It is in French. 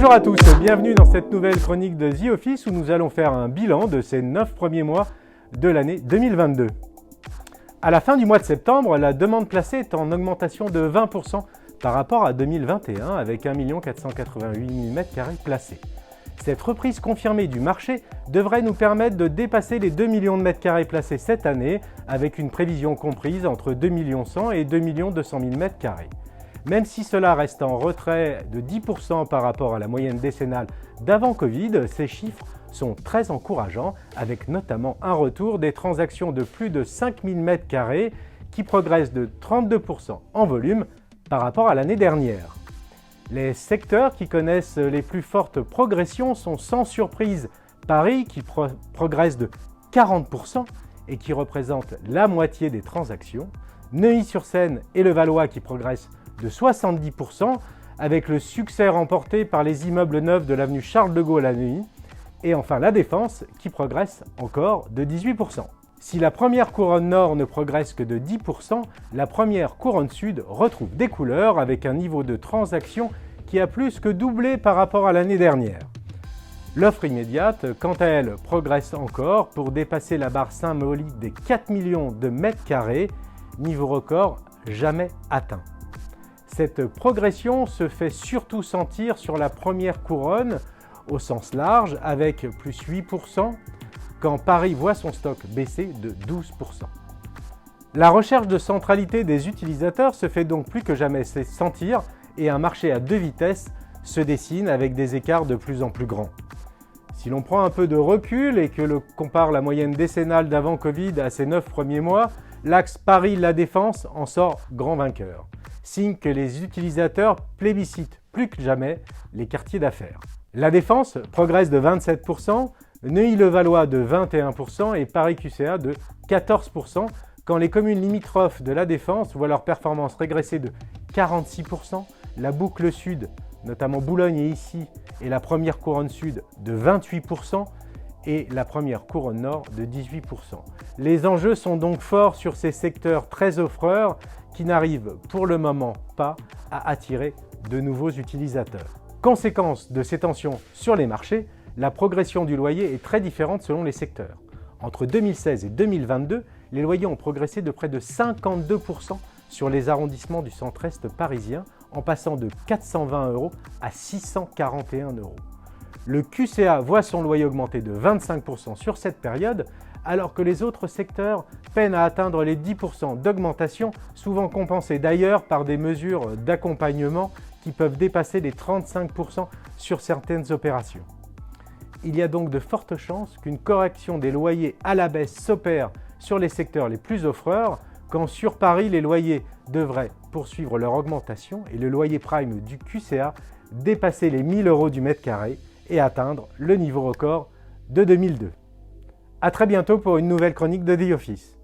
Bonjour à tous, bienvenue dans cette nouvelle chronique de The Office où nous allons faire un bilan de ces 9 premiers mois de l'année 2022. À la fin du mois de septembre, la demande placée est en augmentation de 20% par rapport à 2021 avec 1 488 000 m² placés. Cette reprise confirmée du marché devrait nous permettre de dépasser les 2 millions de m² placés cette année avec une prévision comprise entre 2 100 000 et 2 200 000 m². Même si cela reste en retrait de 10% par rapport à la moyenne décennale d'avant Covid, ces chiffres sont très encourageants, avec notamment un retour des transactions de plus de 5 000 m² qui progressent de 32% en volume par rapport à l'année dernière. Les secteurs qui connaissent les plus fortes progressions sont sans surprise Paris qui progresse de 40% et qui représente la moitié des transactions, Neuilly-sur-Seine et le Valois qui progressent de 70%, avec le succès remporté par les immeubles neufs de l'avenue Charles de Gaulle à Neuilly, et enfin la Défense qui progresse encore de 18%. Si la première couronne nord ne progresse que de 10%, la première couronne sud retrouve des couleurs avec un niveau de transaction qui a plus que doublé par rapport à l'année dernière. L'offre immédiate, quant à elle, progresse encore pour dépasser la barre symbolique des 4 millions de mètres carrés, niveau record jamais atteint. Cette progression se fait surtout sentir sur la première couronne au sens large avec plus 8%, quand Paris voit son stock baisser de 12%. La recherche de centralité des utilisateurs se fait donc plus que jamais sentir et un marché à deux vitesses se dessine avec des écarts de plus en plus grands. Si l'on prend un peu de recul et que l'on compare la moyenne décennale d'avant Covid à ces 9 premiers mois, l'axe Paris-La Défense en sort grand vainqueur. Signe que les utilisateurs plébiscitent plus que jamais les quartiers d'affaires. La Défense progresse de 27%, Neuilly-le-Valois de 21% et Paris-QCA de 14%, quand les communes limitrophes de La Défense voient leur performance régresser de 46%, la boucle sud, notamment Boulogne et Issy, et la première couronne sud de 28%, et la première couronne nord de 18%. Les enjeux sont donc forts sur ces secteurs très offreurs qui n'arrivent pour le moment pas à attirer de nouveaux utilisateurs. Conséquence de ces tensions sur les marchés, la progression du loyer est très différente selon les secteurs. Entre 2016 et 2022, les loyers ont progressé de près de 52% sur les arrondissements du centre-est parisien, en passant de 420 € à 641 €. Le QCA voit son loyer augmenter de 25% sur cette période, alors que les autres secteurs peinent à atteindre les 10% d'augmentation, souvent compensés d'ailleurs par des mesures d'accompagnement qui peuvent dépasser les 35% sur certaines opérations. Il y a donc de fortes chances qu'une correction des loyers à la baisse s'opère sur les secteurs les plus offreurs, quand sur Paris, les loyers devraient poursuivre leur augmentation et le loyer prime du QCA dépasser les 1 000 € du mètre carré et atteindre le niveau record de 2002. À très bientôt pour une nouvelle chronique de The Office.